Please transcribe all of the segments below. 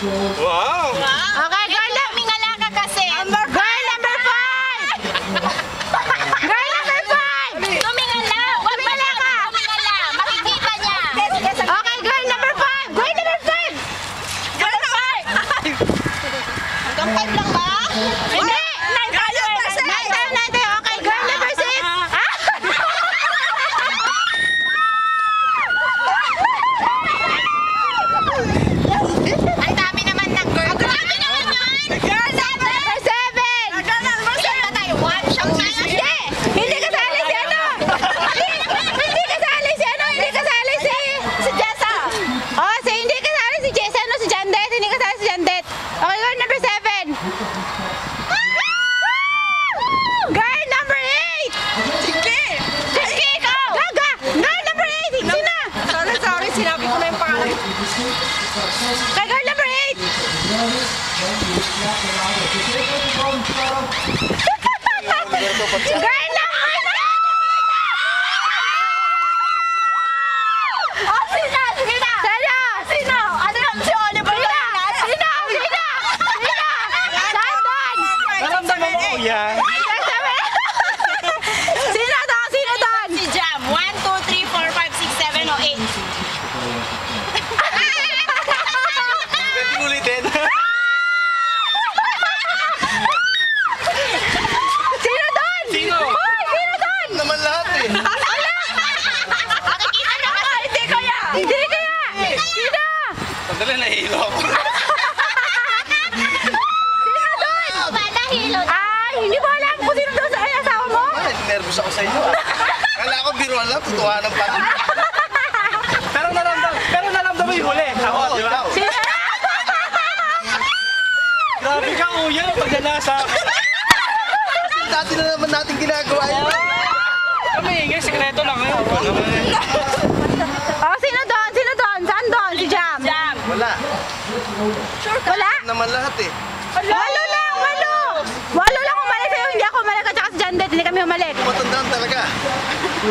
Wow! Okay, girl, tumingala ka kasi. Girl number 5! Girl number 5! Tumingala! Wag pala ka! Tumingala! Makikita niya! Okay, girl number 5! Girl number 5! Girl number 5! Hanggang 5 lang ba? Hindi! 9 tayo! 9 tayo! Okay, girl number 6! Ang dami naman ng girl. Ang dami naman yun! Girl number 7! Girl number 7 tayo. One shot tayo. Hindi! Hindi kasali si ano! Hindi kasali si ano! Hindi kasali si Jessa! Oh, hindi kasali si Jessa, ano? Si Jandet! Hindi kasali si Jandet! Okay, girl number 7! Girl number 8! Sige! Sige, ikaw! Gaga! Girl number 8! Hindi na! Sorry, sinabi ko na yung pangalan. Kay girl number 8! Girl number 9! Oh, sino? Sige na! Sino? Sino? Ano yung si Oliver? Sino? Sino? Sandon! Naramdaman mo ko yan. Sino doon? Sino doon? Si Jam. 1, 2, 3, 4, 5, 6, 7, o 8. Pwede ulitin. Sino doon? Sino? Hoy, sino doon? Naman lahat eh. Nakikita na ka. Hindi kaya. Hindi kaya! Sino? Sandali, nahihilo ako. Sino doon? Ba, nahilo. Ay, hindi mo alam kung sino doon sa asawa mo? Ay, nervous ako sa inyo ah. Kala ko biruan lang, tutuhanan pa. Pero naramdaman mo yung huli. Ako, di ba? Sino? Grabe ka, kuya. Pag nasa akin. Dati na naman natin ginagawa yun. Kami ingay, sekreto lang yun. Oh, sino doon? Sino doon? Saan doon? Si Jam? Jam. Wala. Wala? Naman lahat eh. Walo lang, walo! Walo lang umalik sa'yo, hindi ako umalik at saka si Jandet, hindi kami umalik. Matandaan talaga.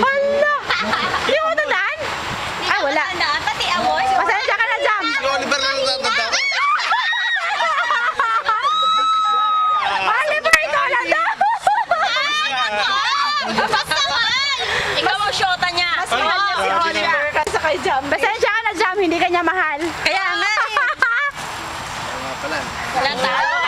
Hala! Hindi mo matandaan? Ay, wala. Pati amoy. Pasensya ka na, Jam. Si Oliver lang natatanda ko. Oliver, ikaw lang daw! Basta man. Ikaw ang shota niya. Si Oliver kasi kay Jam. Pasensya ka na, Jam, hindi ka niya mahal. Kaya nga eh. Kaya nga pala. Wala talo.